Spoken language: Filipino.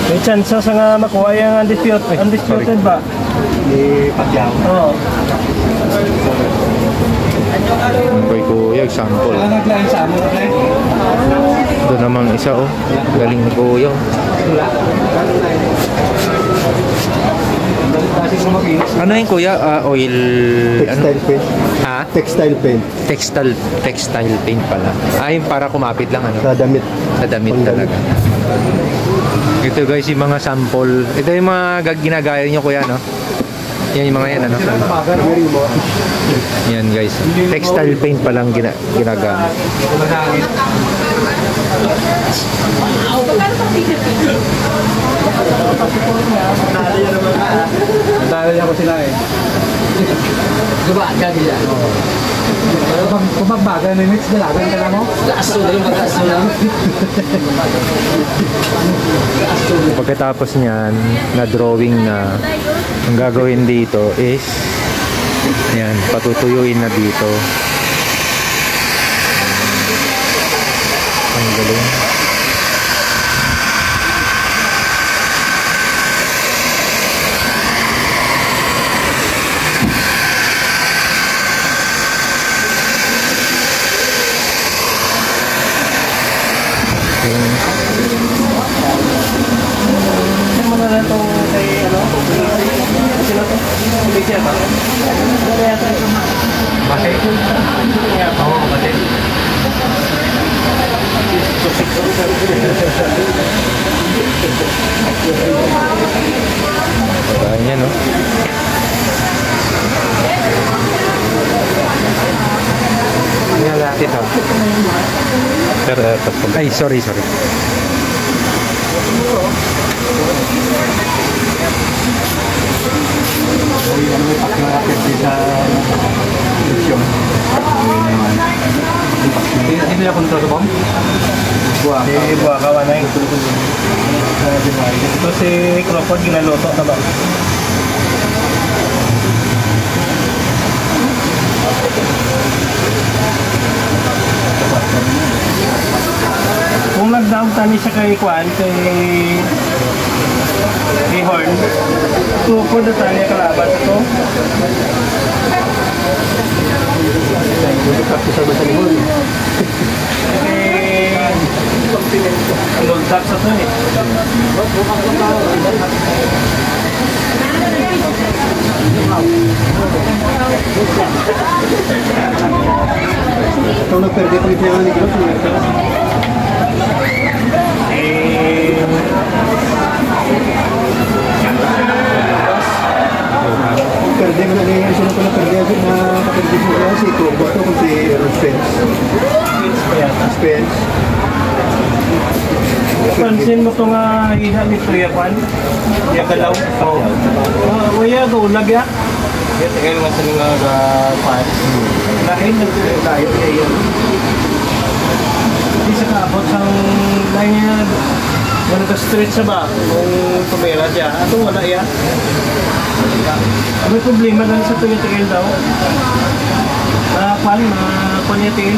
May chance sa nga makuha yung undisputed ba? Di Pacquiao. Oo. Kay Kuya, example. Wala naglain sa amin, okay? Ito namang isa, oh. Galing ni Kuya. Wala. Ano yung Kuya? Oil... Textile paint. Ha? Textile paint. Textile paint pala. Yung para kumapit lang, ano? Sa damit. Sa damit talaga. Ito guys, yung mga sample. Ito yung mga ginagaya nyo Kuya, no? Yan yung mga yan, ano? Yan guys. Textile paint palang ginagamit. Dahil niya ko sila eh. Diba? Gagi yan. Kung magbaga na mix, dalagan ka na mo? Laaso na yung mag-aso lang. Pagkatapos niyan, na drawing na, ang gagawin dito is yan, patutuyuin na dito. Ang galing. Ano na lang itong kay ano? Sino to? Hindi siya ba? Ano yata ito? Bakit? Oo, bakit? Kaya niya, no? Ang natin ha. Pero, ay, sorry. Hindi na kontrol ko, Bom? Buwa ka na yung ito si Crawford ginaloto na ba? Kung nag-down tani siya kay Kwan, kay Horn, Crawford na tani kalaban ito. Ang gold tax ito eh. Ito nagperde ko yung kaya ni Gross. Perde mo na niya siya na perde na kaperde mo na si Tubo ito kung si Spence. Spence. Pansin mo ito nga iha ni Tuya Kwan? Iya galaw? Oo. Uya, gaulag ya? Iya, tagay naman sa mga Kwan. Lain na ito yung tayo. Hindi siya kaabot sa lain niya. Yan ka-stretch siya ba? Kung tumira siya. Ato wala ya? May problema lang sa Tuya Tigil daw. Kwan, Kwan niya Tigil.